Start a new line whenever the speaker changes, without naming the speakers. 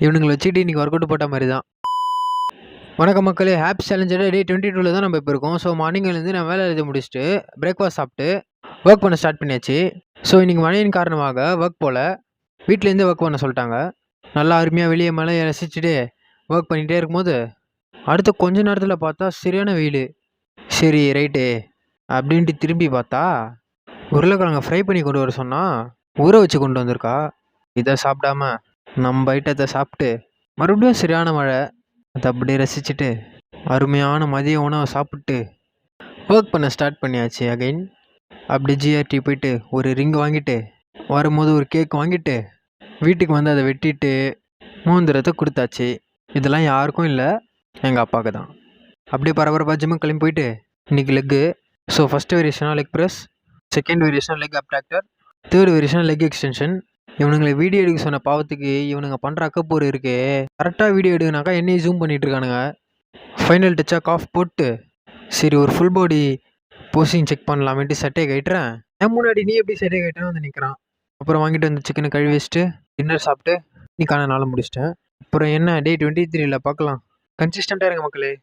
இவனுங்களை வச்சுட்டு இன்றைக்கி ஒர்க் அவுட் போட்ட மாதிரி தான். வணக்கம் மக்களே, ஹாப்பி சேலஞ்சர் டே 22 தான் நம்ம இப்போ இருக்கோம். ஸோ மார்னிங்லேருந்து நான் வேலை எழுதி முடிச்சுட்டு பிரேக்ஃபாஸ்ட் சாப்பிட்டு ஒர்க் பண்ண ஸ்டார்ட் பண்ணியாச்சு. ஸோ இன்றைக்கி மழையின் காரணமாக ஒர்க் போல் வீட்டிலேருந்தே ஒர்க் பண்ண சொல்லிட்டாங்க. நல்லா அருமையாக வெளியே மழையை ரசிச்சுட்டு ஒர்க் பண்ணிகிட்டே இருக்கும்போது அடுத்த கொஞ்ச நேரத்தில் பார்த்தா சரியான வெயில். சரி ரைட்டு அப்படின்ட்டு திரும்பி பார்த்தா உருளைக்கிழங்க ஃப்ரை பண்ணி கொண்டு வர சொன்னால் ஊற வச்சு கொண்டு வந்திருக்கா. இதை சாப்பிடாம நம்ம ஐட்டத்தை சாப்பிட்டு மறுபடியும் சரியான மழை, அதை அப்படியே ரசிச்சுட்டு அருமையான மதிய உணவை சாப்பிட்டு ஒர்க் பண்ண ஸ்டார்ட் பண்ணியாச்சு அகைன். அப்படி ஜிஆர்டி போயிட்டு ஒரு ரிங் வாங்கிட்டு வரும்போது ஒரு கேக் வாங்கிட்டு வீட்டுக்கு வந்து அதை வெட்டிட்டு மூந்திரத்தை கொடுத்தாச்சு. இதெல்லாம் யாருக்கும் இல்லை, எங்கள் அப்பாவுக்கு தான். அப்படியே பரபரப்பாக ஜிம்முக்கு கிளம்பி போயிட்டு இன்றைக்கி லெக்கு. ஸோ ஃபஸ்ட்டு வேரியேஷனாக லெக் ப்ரெஸ், செகண்ட் வேரியேஷனாக லெக் அப்டாக்டர், தேர்ட் வேரியேஷனாக லெக் எக்ஸ்டென்ஷன். இவனுங்களை வீடியோ எடுக்க சொன்ன பாவத்துக்கு இவனுங்க பண்ணுற அக்கப்போர் இருக்கே. கரெக்டாக வீடியோ எடுக்கனாக்கா என்னையும் ஜூம் பண்ணிகிட்டு இருக்கானுங்க. ஃபைனல் டச்சாக காஃப் போட்டு சரி ஒரு ஃபுல் பாடி போஸ்டிங் செக் பண்ணலாமேட்டு சட்டையை கட்டுறேன். என் முன்னாடி நீ எப்படி சட்டையை கட்டுறேன் வந்து நிற்கிறான். அப்புறம் வாங்கிட்டு வந்து சிக்கனை கழுவி வச்சுட்டு டின்னர் சாப்பிட்டு இன்னைக்கான நாளை முடிச்சிட்டேன். அப்புறம் என்ன, டே 23 பார்க்கலாம். கன்சிஸ்டண்ட்டாக இருங்க மக்களே.